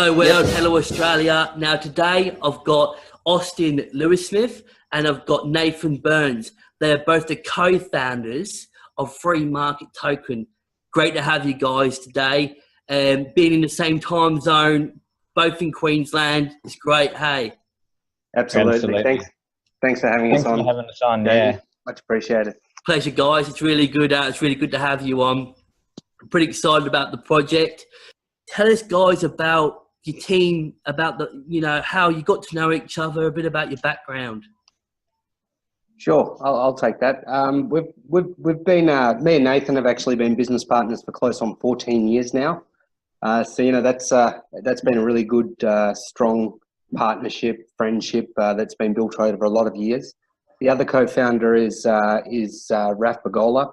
Hello world, hello Australia. Now today I've got Austin Lewinsmith and I've got Nathan Burns. They're both the co-founders of Freemarkettoken. Great to have you guys today. Being in the same time zone, both in Queensland, it's great. Hey, absolutely. Thanks for having us on. Thanks for having us on. Yeah, much appreciated. Pleasure, guys. It's really good. It's really good to have you on. I'm pretty excited about the project. Tell us, guys, about your team, about how you got to know each other, a bit about your background. Sure, I'll take that. We've been me and Nathan have actually been business partners for close on 14 years now. So that's been a really good, strong partnership, friendship that's been built over a lot of years. The other co-founder is Rafael Bergola,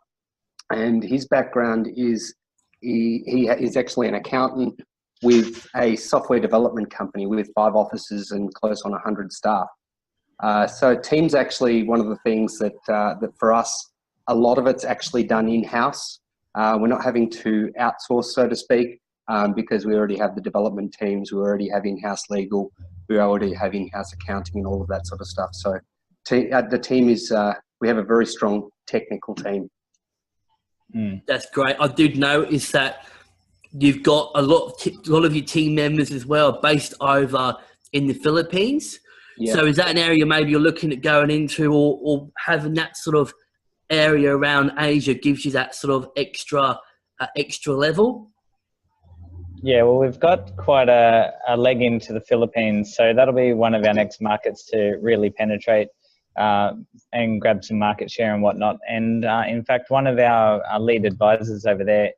and his background is he is actually an accountant with a software development company with 5 offices and close on 100 staff. So team's actually one of the things that for us, a lot of it's actually done in-house. We're not having to outsource, so to speak, because we already have the development teams, we already have in-house legal, we already have in-house accounting and all of that sort of stuff. So the team is, we have a very strong technical team. That's great. I did notice that you've got a lot of your team members as well based over in the Philippines. Yeah. So is that an area maybe you're looking at going into, or having that sort of area around Asia gives you that sort of extra level? Yeah, well, we've got quite a leg into the Philippines, so that'll be one of our next markets to really penetrate and grab some market share and whatnot. And in fact, one of our lead advisors over there,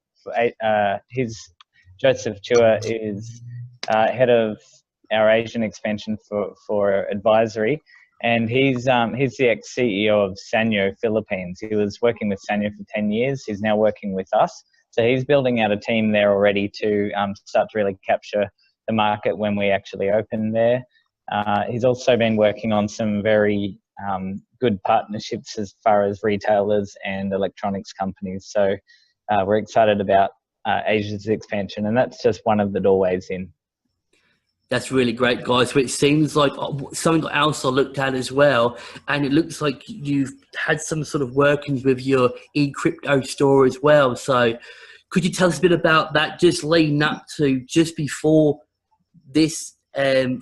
Joseph Chua, is head of our Asian expansion for advisory, and he's the ex-CEO of Sanyo Philippines. He was working with Sanyo for 10 years. He's now working with us. So he's building out a team there already to start to really capture the market when we actually open there. He's also been working on some very good partnerships as far as retailers and electronics companies. So we're excited about Asia's expansion, and that's just one of the doorways in. That's really great, guys. So it seems like something else I looked at as well, and it looks like you've had some sort of workings with your Ecryptostore as well. So could you tell us a bit about that, just leading up to just before this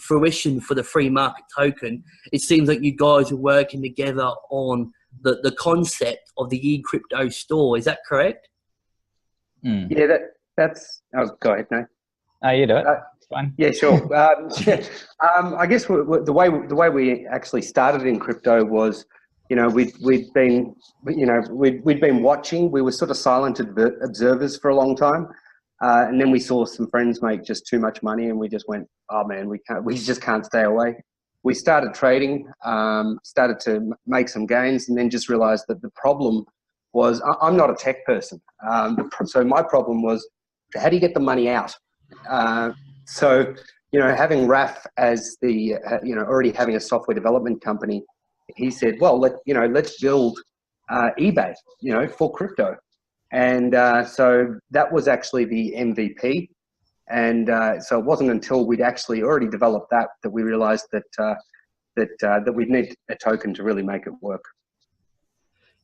fruition for the Freemarkettoken? It seems like you guys are working together on the concept of the Ecryptostore. Is that correct? Yeah, that's. Oh, go ahead, Nate. You do it. Fine. Yeah, sure. I guess the way we actually started in crypto was, we'd been watching. We were sort of silent observers for a long time, and then we saw some friends make just too much money, and we just went, "Oh man, we just can't stay away." We started trading, started to make some gains, and then just realised that the problem was I'm not a tech person, so my problem was, how do you get the money out? So, having Raf as the, already having a software development company, he said, well, let's build eBay, for crypto. And so that was actually the MVP. And so it wasn't until we'd actually already developed that we realized that we'd need a token to really make it work.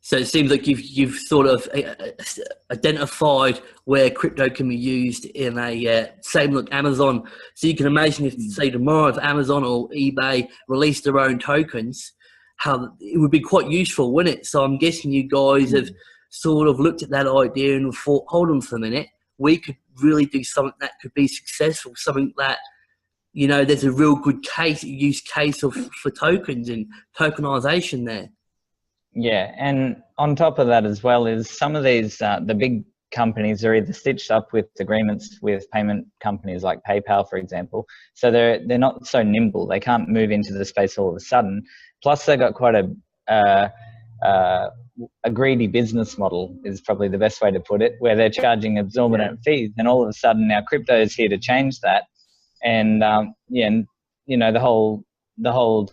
So it seems like you've sort of identified where crypto can be used in a same like Amazon. So you can imagine if, say, tomorrow if Amazon or eBay release their own tokens, how it would be quite useful, wouldn't it? So I'm guessing you guys have sort of looked at that idea and thought, hold on for a minute, we could really do something that could be successful, something that, there's a real good use case for tokens and tokenization there. Yeah, and on top of that as well is some of these, the big companies are either stitched up with agreements with payment companies like PayPal, for example. So they're not so nimble. They can't move into the space all of a sudden. Plus, they've got quite a greedy business model is probably the best way to put it, where they're charging exorbitant fees. And all of a sudden, now crypto is here to change that. And the whole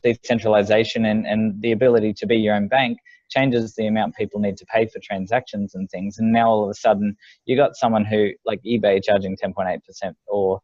decentralization and the ability to be your own bank changes the amount people need to pay for transactions and things. And now all of a sudden you got someone who, like eBay, charging 10.8%, or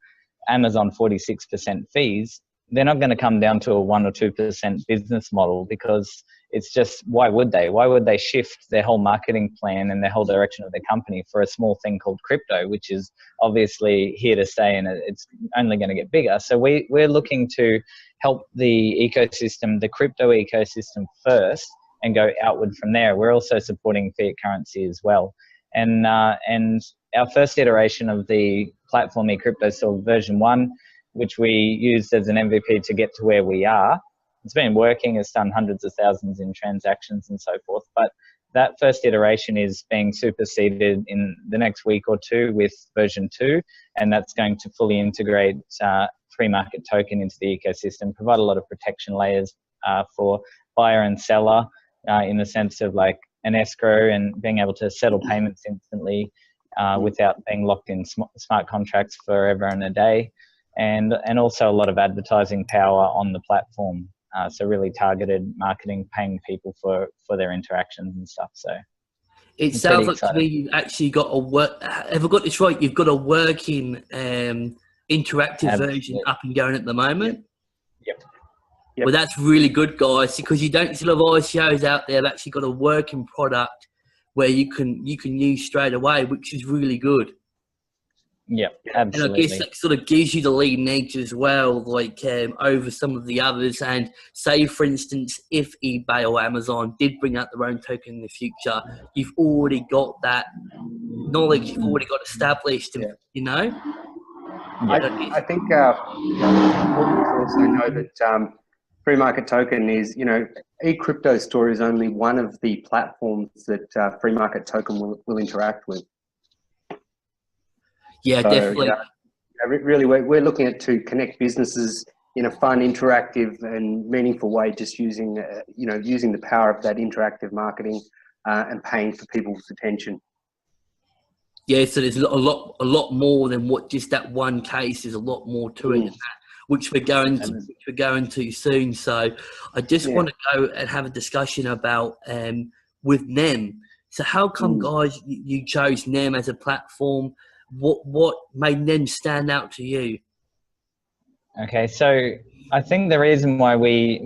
Amazon 46% fees, they're not going to come down to a 1 or 2% business model, because it's just, why would they? Why would they shift their whole marketing plan and their whole direction of their company for a small thing called crypto, which is obviously here to stay and it's only going to get bigger? So we're looking to help the ecosystem, the crypto ecosystem first, and go outward from there. We're also supporting fiat currency as well. And our first iteration of the platform Ecryptostore version 1, which we used as an MVP to get to where we are, it's been working. It's done hundreds of thousands in transactions and so forth. But that first iteration is being superseded in the next week or two with version 2, and that's going to fully integrate Freemarkettoken into the ecosystem, provide a lot of protection layers for buyer and seller in the sense of like an escrow and being able to settle payments instantly without being locked in smart contracts forever and a day. And also a lot of advertising power on the platform. So really targeted marketing, paying people for their interactions and stuff. So it sounds like to me you've actually got a work. Have I got this right? You've got a working interactive version up and going at the moment. Yep. Well, that's really good, guys, because you don't see a lot of ICOs out there that actually got a working product where you can use straight away, which is really good. Yeah, absolutely. And I guess that sort of gives you the leading edge as well, like over some of the others. And say, for instance, if eBay or Amazon did bring out their own token in the future, you've already got that knowledge, you've already got established, you know? Yeah. I think important to also know that Freemarkettoken is, Ecryptostore is only one of the platforms that Freemarkettoken will interact with. Yeah, so, definitely. Really, we're looking at to connect businesses in a fun, interactive, and meaningful way. Just using, using the power of that interactive marketing and paying for people's attention. Yeah, so there's a lot more than what just that one case. There's a lot more to it than that, which we're going to soon. So I just want to go and have a discussion about with NEM. So how come, guys, you chose NEM as a platform? What made NEM stand out to you? Okay, so I think the reason why it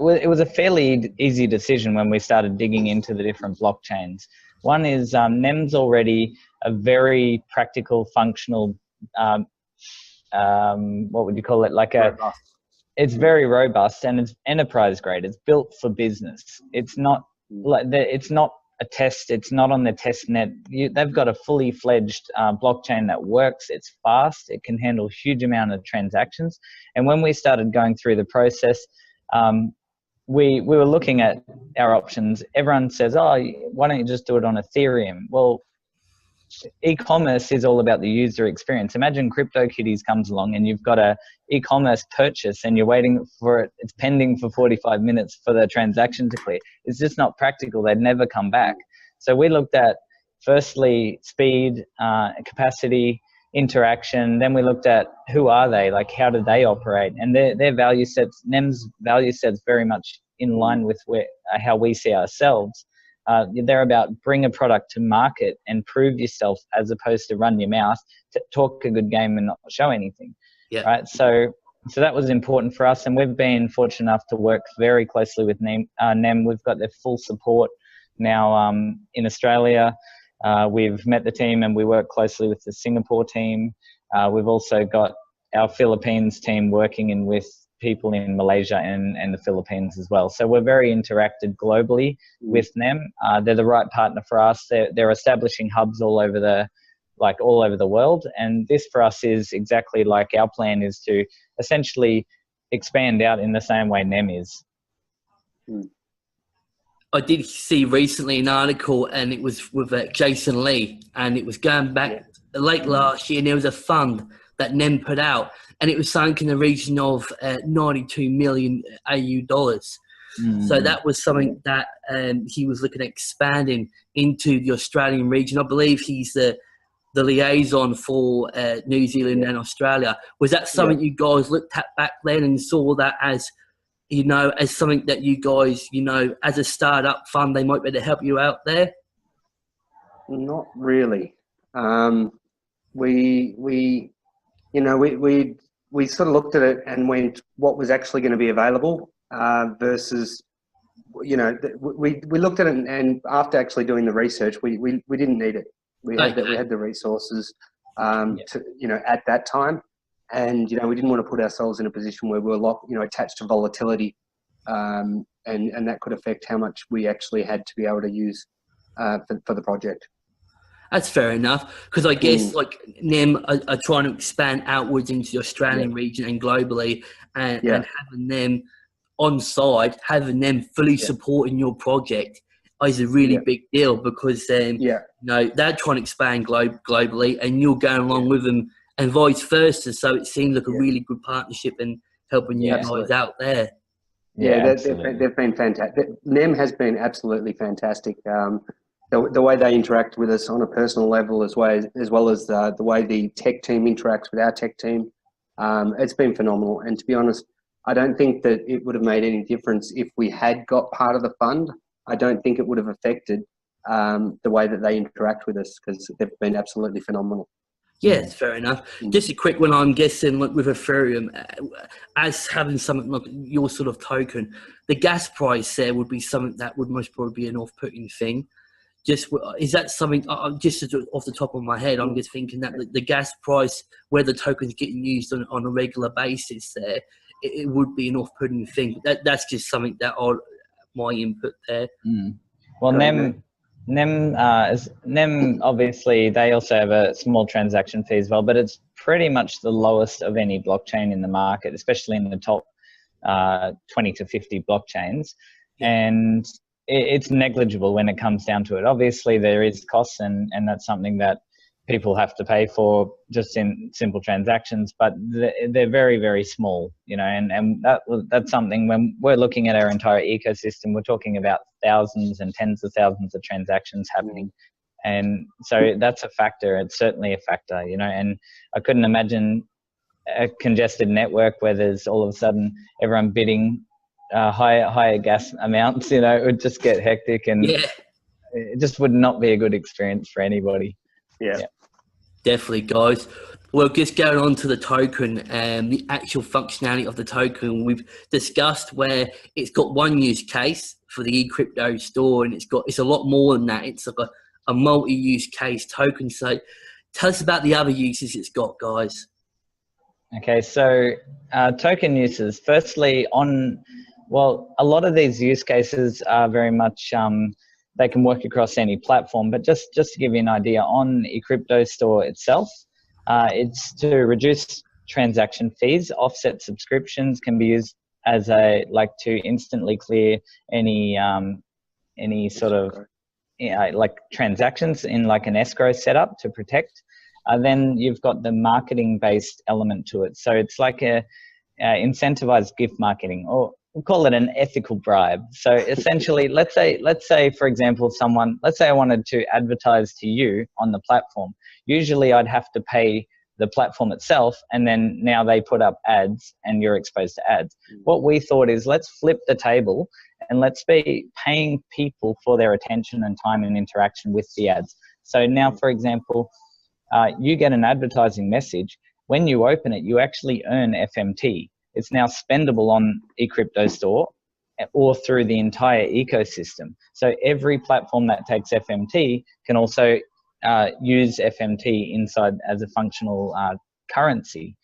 was a fairly easy decision when we started digging into the different blockchains. One is NEM's already a very practical, functional, what would you call it? It's very robust and it's enterprise grade. It's built for business. It's not it's not a test. It's not on the test net. They've got a fully fledged blockchain that works. It's fast. It can handle a huge amount of transactions. And when we started going through the process, we were looking at our options. Everyone says, oh, why don't you just do it on Ethereum? Well, e-commerce is all about the user experience. Imagine CryptoKitties comes along and you've got a e-commerce purchase and you're waiting for it. It's pending for 45 minutes for the transaction to clear. It's just not practical. They'd never come back. So we looked at firstly speed, capacity, interaction. Then we looked at who are they, like how do they operate, and their value sets. NEM's value sets very much in line with how we see ourselves. They're about bring a product to market and prove yourself, as opposed to run your mouth, to talk a good game and not show anything. Yeah. Right. So that was important for us, and we've been fortunate enough to work very closely with NEM. We've got their full support now in Australia. We've met the team and we work closely with the Singapore team. We've also got our Philippines team working in with people in Malaysia and the Philippines as well. So we're very interacted globally with NEM. They're the right partner for us. They're establishing hubs all over the world. And this for us is exactly like our plan is to essentially expand out in the same way NEM is. I did see recently an article, and it was with Jason Lee, and it was going back late last year, and there was a fund that NEM put out, and it was sunk in the region of 92 million AU dollars. So that was something that he was looking at expanding into the Australian region. I believe he's the liaison for New Zealand and Australia. Was that something you guys looked at back then and saw that as, as something that you guys, as a startup fund, they might be able to help you out there? Not really. We you know, we sort of looked at it and went, what was actually going to be available versus, you know, we looked at it, and after actually doing the research, we didn't need it. We had the resources to, you know, at that time, and you know, we didn't want to put ourselves in a position where we were locked, you know, attached to volatility, and that could affect how much we actually had to be able to use for the project. That's fair enough, because I guess like NEM are trying to expand outwards into the Australian region and globally, and having them on side, having them fully supporting your project is a really big deal, because you know, they're trying to expand globally, and you're going along with them, and vice versa. So it seems like a really good partnership and helping you guys out there. Yeah, they've been fantastic. NEM has been absolutely fantastic. The way they interact with us on a personal level, as well as the way the tech team interacts with our tech team, it's been phenomenal. And to be honest, I don't think that it would have made any difference if we had got part of the fund. I don't think it would have affected the way that they interact with us, because they've been absolutely phenomenal. Yeah, it's fair enough. Just a quick one. I'm guessing, like with Ethereum, as having something like your sort of token, the gas price there would be something that would most probably be an off-putting thing. Just is that something? Just off the top of my head, I'm just thinking that the gas price, where the token's getting used on a regular basis, there it would be an off-putting thing. That's just something that my input there. Well, NEM obviously they also have a small transaction fee as well, but it's pretty much the lowest of any blockchain in the market, especially in the top 20 to 50 blockchains, and it's negligible when it comes down to it. Obviously, there is costs, and that's something that people have to pay for just in simple transactions, but they're very, very small, you know, and that's something when we're looking at our entire ecosystem, we're talking about thousands and tens of thousands of transactions happening. And so that's a factor. It's certainly a factor, you know, and I couldn't imagine a congested network where there's all of a sudden everyone bidding higher gas amounts, you know. It would just get hectic, and it just would not be a good experience for anybody. Yeah. Definitely, guys. Well, just going on to the token and the actual functionality of the token, we've discussed where it's got one use case for the Ecryptostore, and it's a lot more than that. It's like a multi-use case token. So tell us about the other uses it's got, guys. Okay, so token uses. Firstly, a lot of these use cases are very much they can work across any platform, but just to give you an idea, on Ecryptostore itself, it's to reduce transaction fees, offset subscriptions, can be used as to instantly clear any sort of like transactions in like an escrow setup to protect. Then you've got the marketing based element to it. So it's like a incentivized gift marketing, or we'll call it an ethical bribe. So essentially, let's say, for example, let's say I wanted to advertise to you on the platform. Usually I'd have to pay the platform itself, and then now they put up ads and you're exposed to ads. What we thought is, let's flip the table and let's be paying people for their attention and time and interaction with the ads. So now, for example, you get an advertising message. When you open it, you actually earn FMT. It's now spendable on Ecryptostore or through the entire ecosystem. So every platform that takes FMT can also use FMT inside as a functional currency.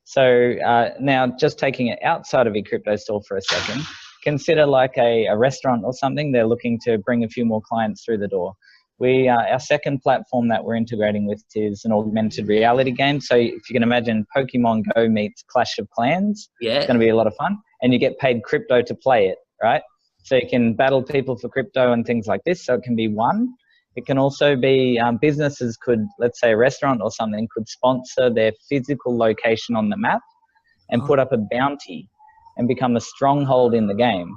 So now, just taking it outside of Ecryptostore for a second, consider like a restaurant or something. They're looking to bring a few more clients through the door. Our second platform that we're integrating with is an augmented reality game. So if you can imagine Pokemon Go meets Clash of Clans, it's going to be a lot of fun, and you get paid crypto to play it, right? So you can battle people for crypto and things like this. So it can be one. It can also be businesses could, let's say a restaurant or something, could sponsor their physical location on the map and put up a bounty and become a stronghold in the game.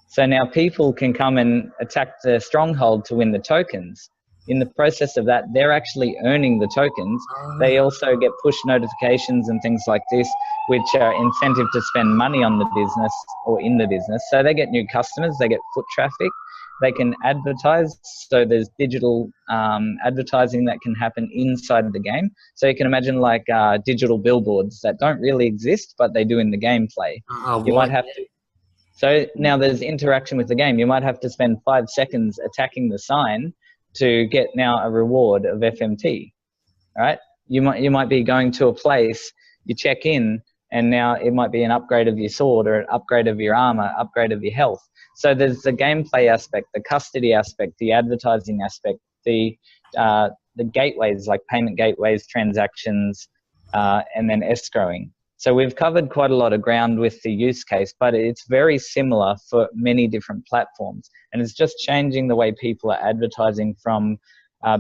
So now people can come and attack the stronghold to win the tokens. In the process of that, they're actually earning the tokens. They also get push notifications and things like this, which are incentive to spend money on the business or in the business. So they get new customers, they get foot traffic, They can advertise, so there's digital advertising that can happen inside the game. So you can imagine like digital billboards that don't really exist, but they do in the gameplay. You might have to. So now there's interaction with the game. You might have to spend 5 seconds attacking the sign to get now a reward of FMT. All right? You might be going to a place, you check in, and now it might be an upgrade of your sword or an upgrade of your armor, upgrade of your health. So there's the gameplay aspect, the custody aspect, the advertising aspect, the gateways like payment gateways, transactions, and then escrowing. So we've covered quite a lot of ground with the use case, but it's very similar for many different platforms. And it's just changing the way people are advertising from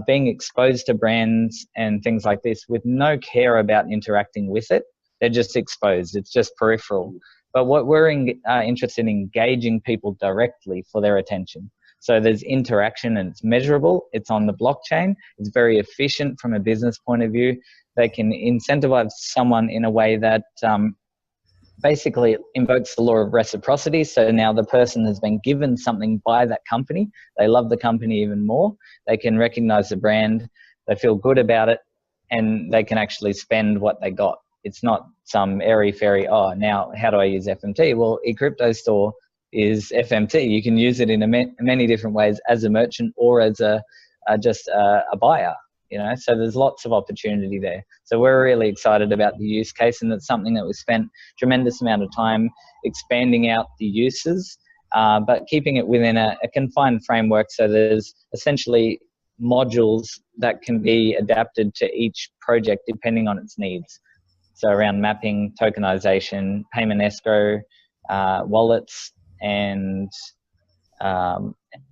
being exposed to brands and things like this with no care about interacting with it. They're just exposed. It's just peripheral. But what we're interested in engaging people directly for their attention. So there's interaction and it's measurable. It's on the blockchain. It's very efficient from a business point of view. They can incentivize someone in a way that basically invokes the law of reciprocity. So now the person has been given something by that company. They love the company even more. They can recognize the brand. They feel good about it, and they can actually spend what they got. It's not some airy-fairy, oh, now how do I use FMT? Well, Ecryptostore is FMT. You can use it in many different ways as a merchant or as just a buyer. You know, so there's lots of opportunity there. So we're really excited about the use case, and it's something that we've spent tremendous amount of time expanding out the uses, but keeping it within a confined framework. So there's essentially modules that can be adapted to each project depending on its needs. So around mapping, tokenization, payment escrow, wallets, and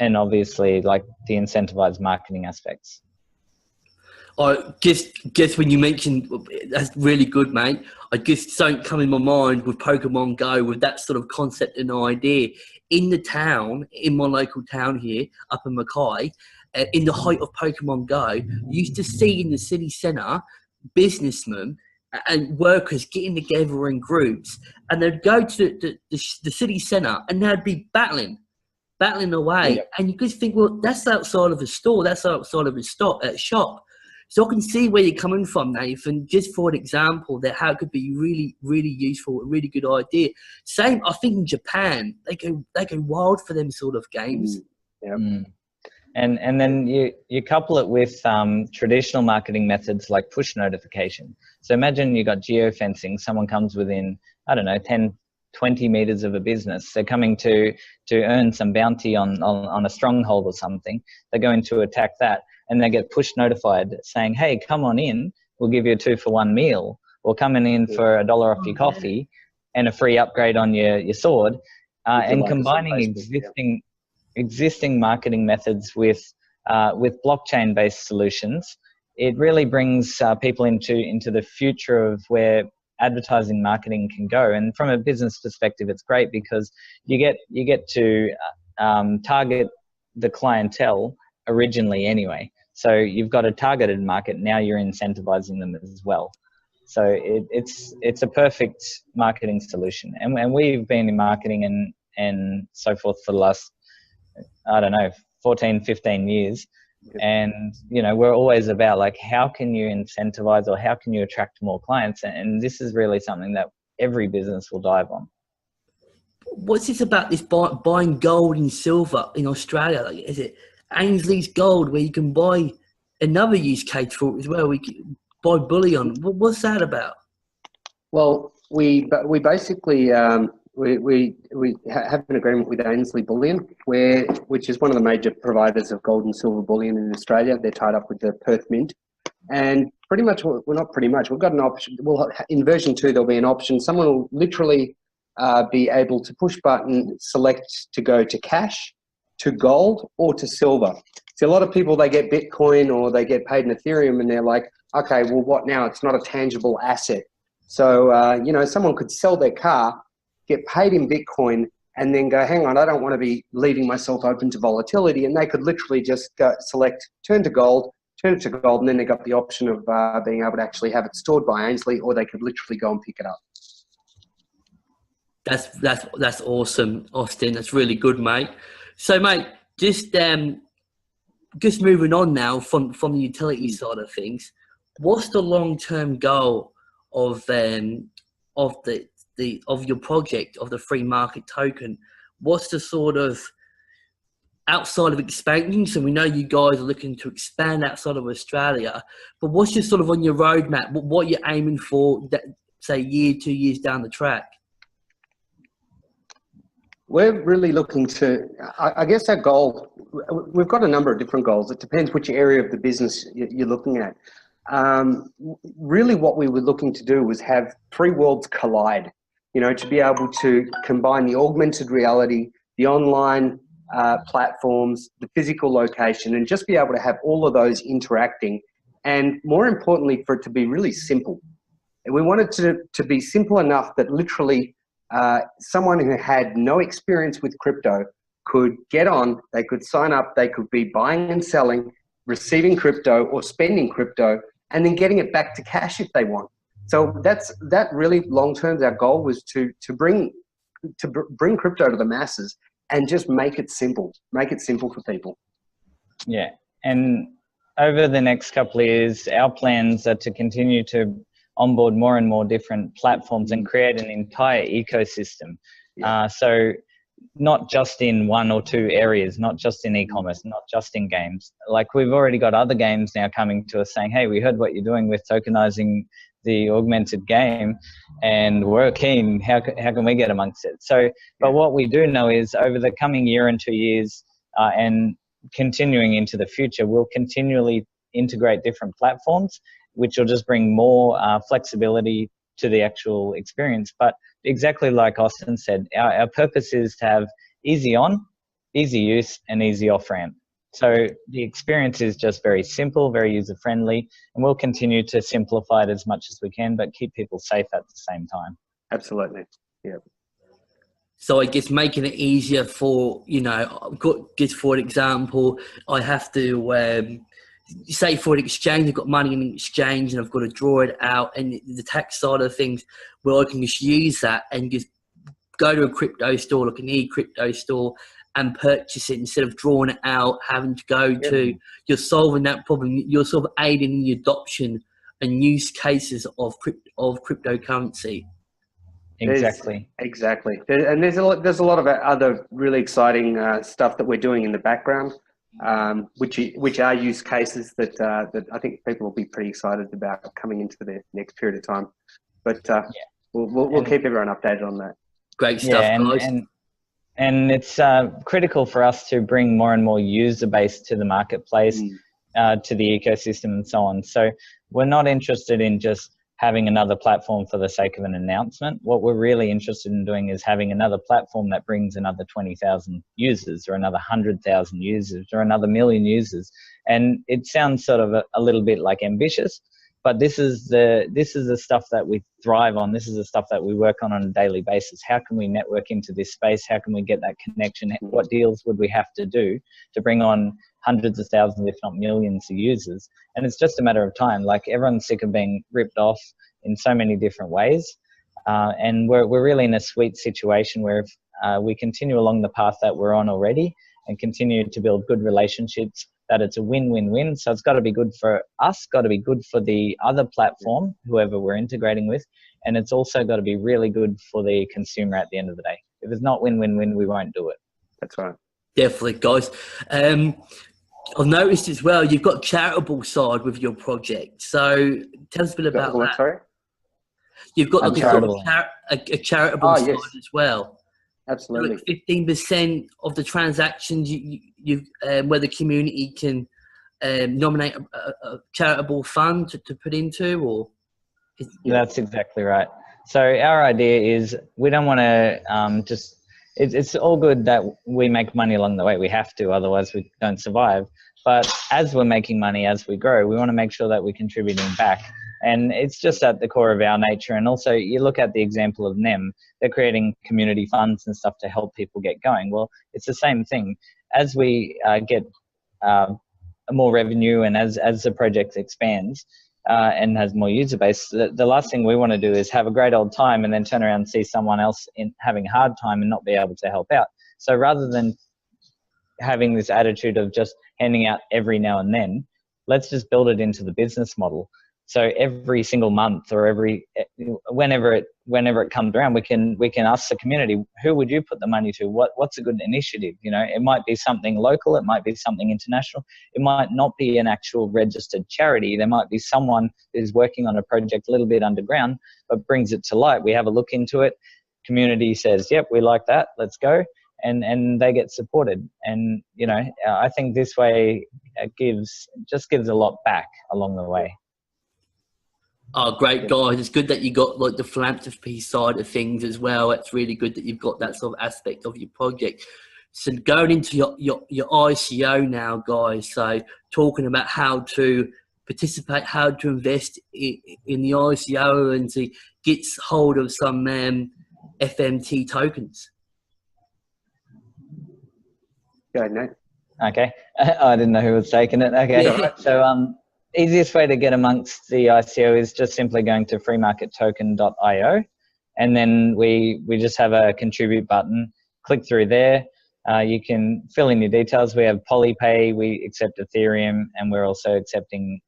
obviously like the incentivized marketing aspects. I guess when you mentioned, that's really good, mate. I guess something come in my mind with Pokemon Go, with that sort of concept and idea. In the town, in my local town here, up in Mackay, in the height of Pokemon Go, you used to see in the city centre businessmen and workers getting together in groups, and they'd go to the city centre and they'd be battling away. Yep. And you could think, well, that's outside of a store, that's outside of a shop. So I can see where you're coming from, Nathan, just for an example that how it could be really, really useful, a really good idea. Same, I think in Japan, they go wild for them sort of games. Yep. And then you couple it with traditional marketing methods like push notification. So imagine you got geofencing, someone comes within, I don't know, 10, 20 meters of a business. They're coming to earn some bounty on a stronghold or something. They're going to attack that, and they get push notified saying, hey, come on in, we'll give you a 2-for-1 meal, or coming in for $1 off your coffee and a free upgrade on your sword. And combining existing marketing methods with blockchain-based solutions, it really brings people into the future of where advertising marketing can go. And from a business perspective, it's great because you get to target the clientele originally anyway. So you've got a targeted market, now you're incentivizing them as well. So it's a perfect marketing solution. And we've been in marketing and so forth for the last, I don't know, 14, 15 years. And, you know, we're always about like, how can you incentivize or how can you attract more clients? And this is really something that every business will dive on. What's this about this buying gold and silver in Australia? Like, is it Ainslie's Gold, where you can buy another use case for it as well? We can buy bullion. What's that about? Well, we basically we have an agreement with Ainslie Bullion, which is one of the major providers of gold and silver bullion in Australia. They're tied up with the Perth Mint, and pretty much, well, not pretty much, we've got an option. Well, in version 2, there'll be an option. Someone will literally be able to push button, select to go to cash, to gold, or to silver. See, a lot of people, they get Bitcoin or they get paid in Ethereum, and they're like, okay, well, what now? It's not a tangible asset. So, you know, someone could sell their car, get paid in Bitcoin, and then go, hang on, I don't want to be leaving myself open to volatility. And they could literally just go, select, turn it to gold, and then they got the option of being able to actually have it stored by Ainslie, or they could literally go and pick it up. That's awesome, Austin. That's really good, mate. So, mate, Just moving on now from the utility side of things, what's the long-term goal of your project, of the free market token? What's the sort of, outside of expansion? So we know you guys are looking to expand outside of Australia, but what's your sort of on your roadmap? What you're aiming for, that, say, year, 2 years down the track? We're really looking to, I guess our goal, we've got a number of different goals. It depends which area of the business you're looking at. Really what we were looking to do was have three worlds collide, you know, to be able to combine the augmented reality, the online platforms, the physical location, and just be able to have all of those interacting. And more importantly, for it to be really simple. And we wanted to be simple enough that literally someone who had no experience with crypto could get on, they could sign up, they could be buying and selling, receiving crypto or spending crypto, and then getting it back to cash if they want. So that really long term, our goal was to bring crypto to the masses and just make it simple for people. Yeah, and over the next couple of years, our plans are to continue to onboard more and more different platforms and create an entire ecosystem. So not just in one or two areas, not just in e-commerce, not just in games. Like we've already got other games now coming to us saying, hey, we heard what you're doing with tokenizing the augmented game and we're keen, how can we get amongst it? So, but what we do know is over the coming year and 2 years and continuing into the future, we'll continually integrate different platforms, which will just bring more flexibility to the actual experience. But exactly like Austin said, our purpose is to have easy on, easy use, and easy off ramp. So the experience is just very simple, very user friendly, and we'll continue to simplify it as much as we can, but keep people safe at the same time. Absolutely, yeah. So I guess making it easier for, you know, just for an example, I have to, say for an exchange, I've got money in an exchange and I've got to draw it out, and the tax side of things, where I can just use that and just go to a crypto store, like an Ecryptostore, and purchase it instead of drawing it out, having to go to, you're solving that problem. You're sort of aiding in the adoption and use cases of cryptocurrency. Exactly. Exactly. And there's a lot of other really exciting stuff that we're doing in the background, which are use cases that I think people will be pretty excited about coming into the next period of time. But we'll keep everyone updated on that. Great stuff, guys. And it's critical for us to bring more and more user base to the marketplace, to the ecosystem and so on. So we're not interested in just having another platform for the sake of an announcement. What we're really interested in doing is having another platform that brings another 20,000 users or another 100,000 users or another 1 million users. And it sounds sort of a little bit like ambitious, but this is the stuff that we thrive on. This is the stuff that we work on a daily basis. How can we network into this space? How can we get that connection? What deals would we have to do to bring on hundreds of thousands, if not millions of users? And it's just a matter of time. Like everyone's sick of being ripped off in so many different ways. And we're really in a sweet situation where if we continue along the path that we're on already and continue to build good relationships, that it's a win-win-win. So it's got to be good for us, got to be good for the other platform, whoever we're integrating with, and it's also got to be really good for the consumer at the end of the day. If it's not win-win-win, we won't do it. That's right. Definitely, guys. I've noticed as well, you've got charitable side with your project. So tell us a bit about that. Sorry? You've got like a charitable side as well. Absolutely. Like 15% of the transactions where the community can nominate a charitable fund to put into, or? That's exactly right. So our idea is we don't want to it's all good that we make money along the way. We have to, otherwise we don't survive. But as we're making money, as we grow, we want to make sure that we're contributing back. And it's just at the core of our nature. And also you look at the example of NEM, they're creating community funds and stuff to help people get going. Well, it's the same thing. As we get more revenue and as the project expands and has more user base, the last thing we want to do is have a great old time and then turn around and see someone else having a hard time and not be able to help out. So rather than having this attitude of just handing out every now and then. Let's just build it into the business model. So every single month or whenever it comes around, we can ask the community, who would you put the money to? What's a good initiative? You know, it might be something local, it might be something international, it might not be an actual registered charity. There might be someone who's working on a project a little bit underground, but brings it to light. We have a look into it. Community says, yep, we like that, let's go. And they get supported. And, you know, I think this way it gives a lot back along the way. Oh, great, guys. It's good that you got like the philanthropy side of things as well. It's really good that you've got that sort of aspect of your project. So going into your ICO now, guys, so talking about how to participate, how to invest in the ICO and to get hold of some FMT tokens. Go ahead, Nate. Okay. I didn't know who was taking it. Okay. Yeah. So easiest way to get amongst the ICO is just simply going to freemarkettoken.io, and then we just have a contribute button. Click through there. You can fill in your details. We have Polypay, we accept Ethereum, and we're also accepting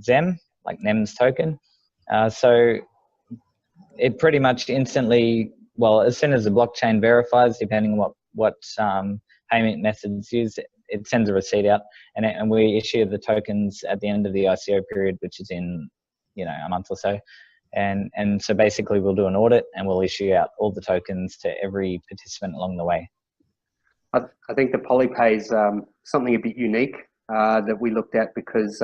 ZEM, like NEM's token. So it pretty much instantly, well, as soon as the blockchain verifies, depending on what payment methods used, it sends a receipt out, and we issue the tokens at the end of the ICO period, which is in, you know, a month or so. And so basically we'll do an audit and we'll issue out all the tokens to every participant along the way. I think the Polypay is something a bit unique that we looked at because,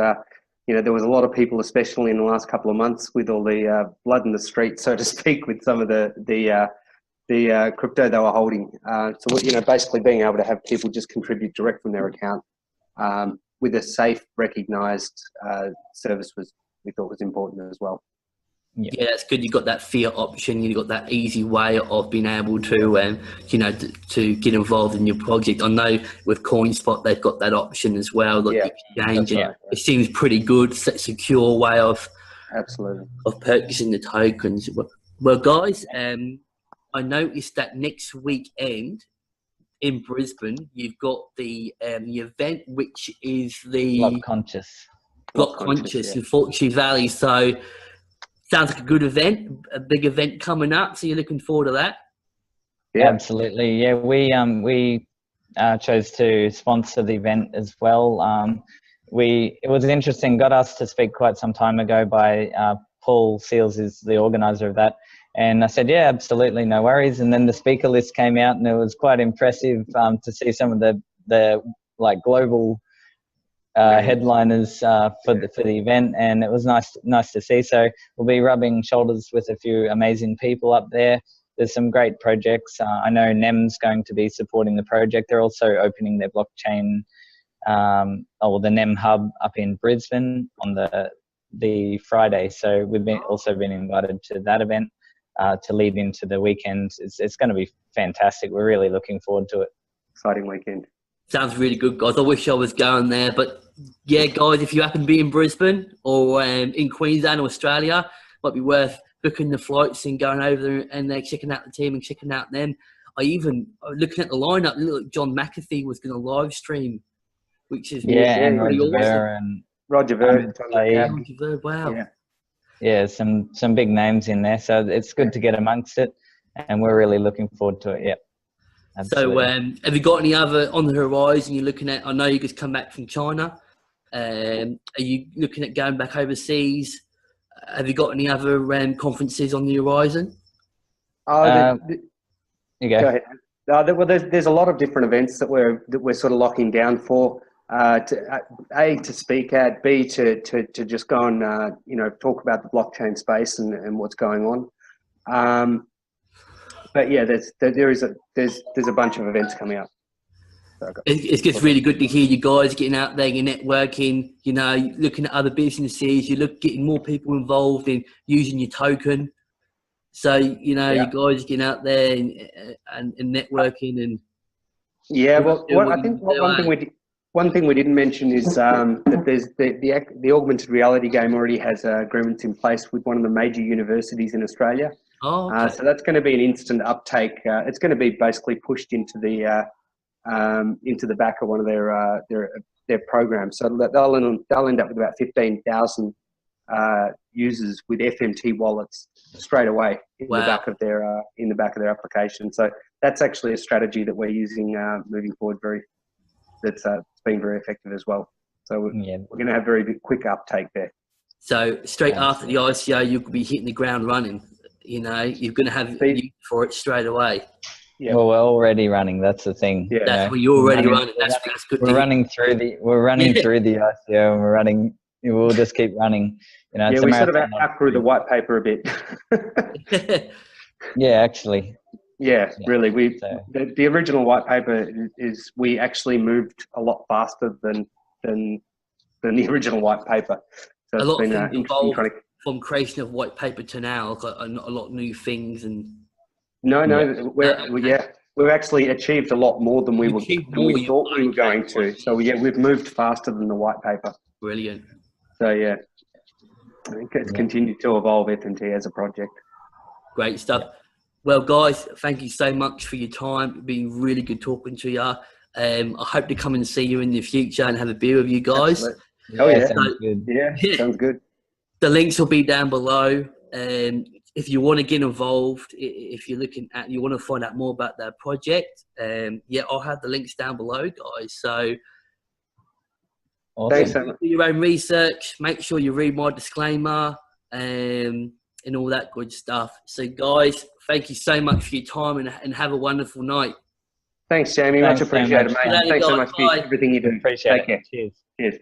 you know, there was a lot of people, especially in the last couple of months, with all the blood in the street, so to speak, with some of the crypto they were holding. So, you know, basically being able to have people just contribute direct from their account with a safe, recognised service we thought was important as well. Yeah, that's good. You've got that fiat option. You've got that easy way of being able to, you know, to get involved in your project. I know with CoinSpot they've got that option as well. Like exchange, right. It seems pretty good, secure way of absolutely of purchasing the tokens. Well, guys, I noticed that next weekend in Brisbane you've got the event, which is the Block Conscious in Fortune Valley. So. Sounds like a good event, a big event coming up. So you're looking forward to that? Yeah, absolutely. Yeah, we chose to sponsor the event as well. It was interesting. Got asked to speak quite some time ago by Paul Seals, is the organizer of that, and I said, yeah, absolutely, no worries. And then the speaker list came out, and it was quite impressive to see some of the like global headliners for the event, and it was nice to see. So we'll be rubbing shoulders with a few amazing people up there. There's some great projects. I know NEM's going to be supporting the project. They're also opening their blockchain, the NEM hub up in Brisbane on the Friday. So we've also been invited to that event to lead into the weekend. It's going to be fantastic. We're really looking forward to it. Exciting weekend. Sounds really good, guys. I wish I was going there, but yeah, guys, if you happen to be in Brisbane or in Queensland or Australia, might be worth booking the flights and going over there and checking out the team and checking out them. Looking at the lineup, look, John McAfee was going to live stream, which is and pretty Roger Ver. Wow. Yeah, some big names in there, so it's good to get amongst it, and we're really looking forward to it. Yeah. Absolutely. So have you got any other on the horizon you're looking at? I know you just come back from China. Are you looking at going back overseas? Have you got any other conferences on the horizon? You go. Go ahead. Well, there's a lot of different events that we're sort of locking down for. To speak at, B to just go and talk about the blockchain space and what's going on. But yeah, there's a bunch of events coming up. It's just really good to hear you guys getting out there, you're networking, you know, looking at other businesses, getting more people involved in using your token. So, you know, you guys getting out there and networking and. Yeah, well, one thing we didn't mention is that there's the augmented reality game already has agreements in place with one of the major universities in Australia. Oh, okay. So that's going to be an instant uptake. It's going to be basically pushed into the into the back of one of their programs. So they'll end up with about 15,000 users with FMT wallets straight away in the back of their application. So that's actually a strategy that we're using moving forward. That's been very effective as well. So we're going to have very quick uptake there. So straight after the ICO, you could be hitting the ground running. You know, you're going to have use for it straight away. Yeah. Well, we're already running. That's the thing. Yeah, that's what you're already running. That's good. We're running through the ICO, and we're running. We'll just keep running. You know, we sort of outgrew the white paper a bit. Yeah, actually. Yeah, really. The original white paper is we actually moved a lot faster than the original white paper. So a lot of things involved from creation of white paper to now. Got a lot of new things and. We've actually achieved a lot more than we thought we were going to. So we've moved faster than the white paper. Brilliant. So I think it's continued to evolve FMT as a project. Great stuff. Well, guys, thank you so much for your time. It's been really good talking to you. I hope to come and see you in the future and have a beer with you guys. Sounds good. Sounds good. The links will be down below. If you want to get involved, if you're you want to find out more about their project, I'll have the links down below, guys. So thanks so much. Do your own research. Make sure you read my disclaimer and all that good stuff. So, guys, thank you so much for your time and have a wonderful night. Thanks, Jamie. Much appreciated, mate. Thanks so much for everything you do. Appreciate it. Cheers.